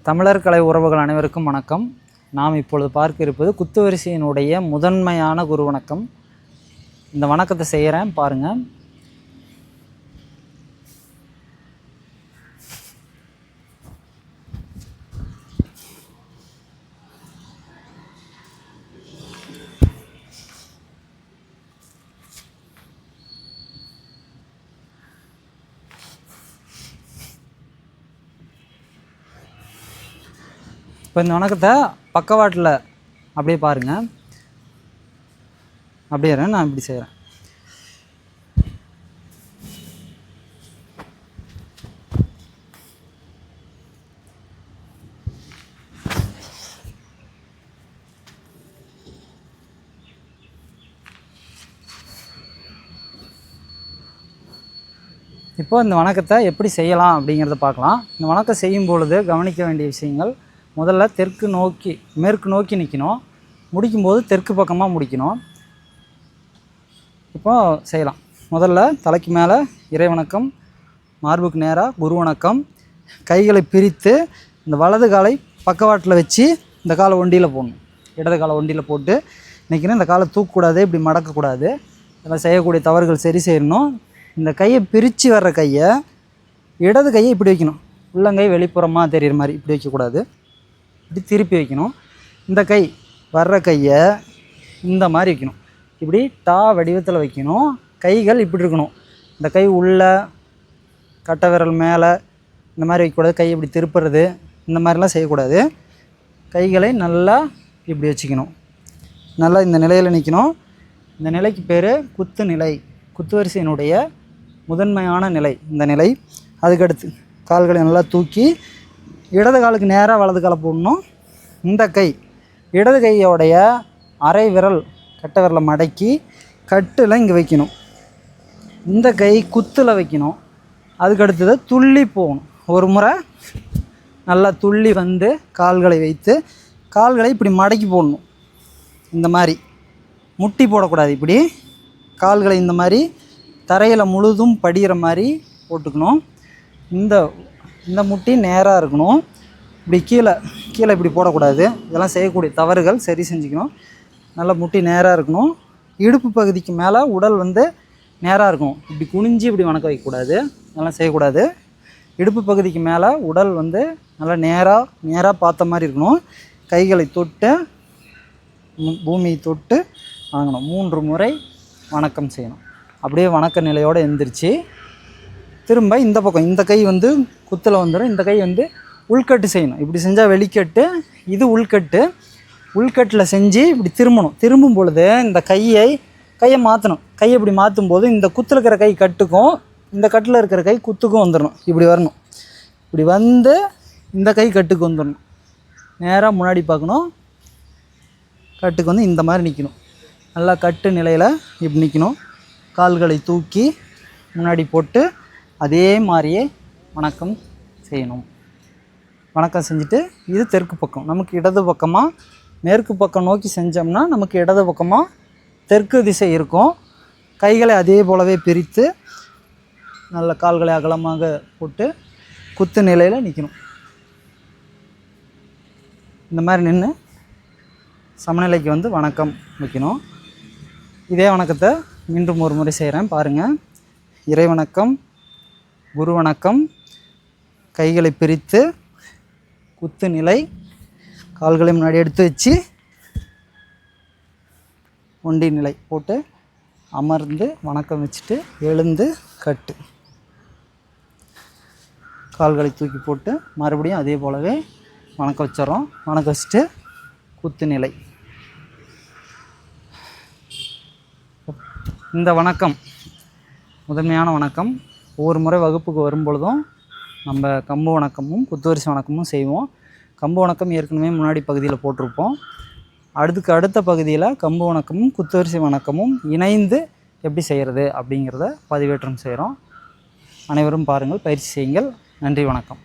தமிழர் கலை உறவுகள் அனைவருக்கும் வணக்கம். நாம் இப்பொழுது பார்க்க இருப்பது குத்துவரிசையினுடைய முதன்மையான குரு வணக்கம். இந்த வணக்கத்தை செய்கிறேன் பாருங்கள். இப்போ இந்த வணக்கத்தை பக்கவாட்டில் அப்படியே பாருங்கள். அப்படியே நான் இப்படி செய்கிறேன். இப்போ இந்த வணக்கத்தை எப்படி செய்யலாம் அப்படிங்கிறத பார்க்கலாம். இந்த வணக்கம் செய்யும் பொழுது கவனிக்க வேண்டிய விஷயங்கள்: முதல்ல மேற்கு நோக்கி நிற்கணும். முடிக்கும்போது தெற்கு பக்கமாக முடிக்கணும். இப்போ செய்யலாம். முதல்ல தலைக்கு மேலே இறை வணக்கம், மார்புக்கு நேராக குரு வணக்கம். கைகளை பிரித்து இந்த வலது காலை பக்கவாட்டில் வச்சு இந்த காலை ஒண்டியில் போடணும். இடது காலை ஒண்டியில் போட்டு நிற்கணும். இந்த காலை தூக்கக்கூடாது, இப்படி மடக்கக்கூடாது. இதெல்லாம் செய்யக்கூடிய தவறுகள் சரி செய்யணும். இந்த கையை பிரித்து வர்ற கையை, இடது கையை இப்படி வைக்கணும். உள்ளங்கை வெளிப்புறமாக தெரிகிற மாதிரி இப்படி வைக்கக்கூடாது, இப்படி திருப்பி வைக்கணும். இந்த கை வர்ற கையை இந்த மாதிரி வைக்கணும். இப்படி டா வடிவத்தில் வைக்கணும். கைகள் இப்படி இருக்கணும். இந்த கை உள்ள கட்டை விரல் மேலே இந்த மாதிரி வைக்கக்கூடாது. கை இப்படி திருப்புறது இந்த மாதிரிலாம் செய்யக்கூடாது. கைகளை நல்லா இப்படி வச்சுக்கணும். நல்லா இந்த நிலையில் நிற்கணும். இந்த நிலைக்கு பேர் குத்து நிலை. குத்துவரிசையினுடைய முதன்மையான நிலை இந்த நிலை. அதுக்கடுத்து கால்களை நல்லா தூக்கி இடது காலுக்கு நேராக வலது காலை போடணும். இந்த கை இடது கையோடைய அரை விரல் கட்டை விரலை மடக்கி கட்டில் இங்கே வைக்கணும். இந்த கை குத்தில் வைக்கணும். அதுக்கடுத்தது துள்ளி போகணும். ஒரு முறை நல்லா துள்ளி வந்து கால்களை வைத்து கால்களை இப்படி மடக்கி போடணும். இந்த மாதிரி முட்டி போடக்கூடாது. இப்படி கால்களை இந்த மாதிரி தரையில் முழுதும் படிகிற மாதிரி போட்டுக்கணும். இந்த முட்டி நேராக இருக்கணும். இப்படி கீழே இப்படி போடக்கூடாது. இதெல்லாம் செய்யக்கூடிய தவறுகள் சரி செஞ்சுக்கணும். நல்லா முட்டி நேராக இருக்கணும். இடுப்பு பகுதிக்கு மேலே உடல் நேராக இருக்கணும். இப்படி குனிஞ்சு இப்படி வணக்க வைக்கக்கூடாது. இதெல்லாம் செய்யக்கூடாது. இடுப்பு பகுதிக்கு மேலே உடல் நல்லா நேராக பார்த்த மாதிரி இருக்கணும். கைகளை தொட்டு பூமியை தொட்டு வணங்கணும். 3 முறை வணக்கம் செய்யணும். அப்படியே வணக்க நிலையோடு எந்திரிச்சு திரும்ப இந்த பக்கம் இந்த கை குத்தில் வந்துடும். இந்த கை உள்கட்டு செய்யணும். இப்படி செஞ்சால் வெளிக்கட்டு, இது உள்கட்டு. உள்கட்டில் செஞ்சு இப்படி திரும்பணும். திரும்பும் பொழுது இந்த கையை மாற்றணும். கையை இப்படி மாற்றும் போது இந்த குத்தில் இருக்கிற கை கட்டுக்கும் இந்த கட்டில் இருக்கிற கை குத்துக்கும் வந்துடணும். இப்படி வரணும். இப்படி வந்து இந்த கை கட்டுக்கு வந்துடணும். நேராக முன்னாடி பார்க்கணும். கட்டுக்கு இந்த மாதிரி நிற்கணும். நல்லா கட்டு நிலையில் இப்படி நிற்கணும். கால்களை தூக்கி முன்னாடி போட்டு அதே மாதிரியே வணக்கம் செய்யணும். வணக்கம் செஞ்சுட்டு இது தெற்கு பக்கம். நமக்கு இடது பக்கமாக மேற்கு பக்கம் நோக்கி செஞ்சோம்னா நமக்கு இடது பக்கமாக தெற்கு திசை இருக்கும். கைகளை அதே போலவே பிரித்து நல்ல கால்களை அகலமாக போட்டு குத்து நிலையில் நிற்கணும். இந்த மாதிரி நின்று சமநிலைக்கு வணக்கம் வைக்கணும். இதே வணக்கத்தை மீண்டும் ஒரு முறை செய்கிறேன் பாருங்கள். இறை வணக்கம், குரு வணக்கம். கைகளை பிரித்து குத்து நிலை. கால்களை முன்னாடி எடுத்து வச்சு ஒண்டி நிலை போட்டு அமர்ந்து வணக்கம் வச்சுட்டு எழுந்து கட்டு. கால்களை தூக்கி போட்டு மறுபடியும் அதே போலவே வணக்கம் வச்சிடறோம். வணக்கம் வச்சுட்டு குத்து நிலை. இந்த வணக்கம் முதன்மையான வணக்கம். ஒவ்வொரு முறை வகுப்புக்கு வரும்பொழுதும் நம்ம கம்பு வணக்கமும் குத்துவரிசை வணக்கமும் செய்வோம். கம்பு வணக்கம் ஏற்கனவே முன்னாடி பகுதியில் போட்டிருப்போம். அடுத்த பகுதியில் கம்பு வணக்கமும் குத்துவரிசை வணக்கமும் இணைந்து எப்படி செய்கிறது அப்படிங்கிறத பதிவேற்றம் செய்கிறோம். அனைவரும் பாருங்கள், பயிற்சி செய்யுங்கள். நன்றி, வணக்கம்.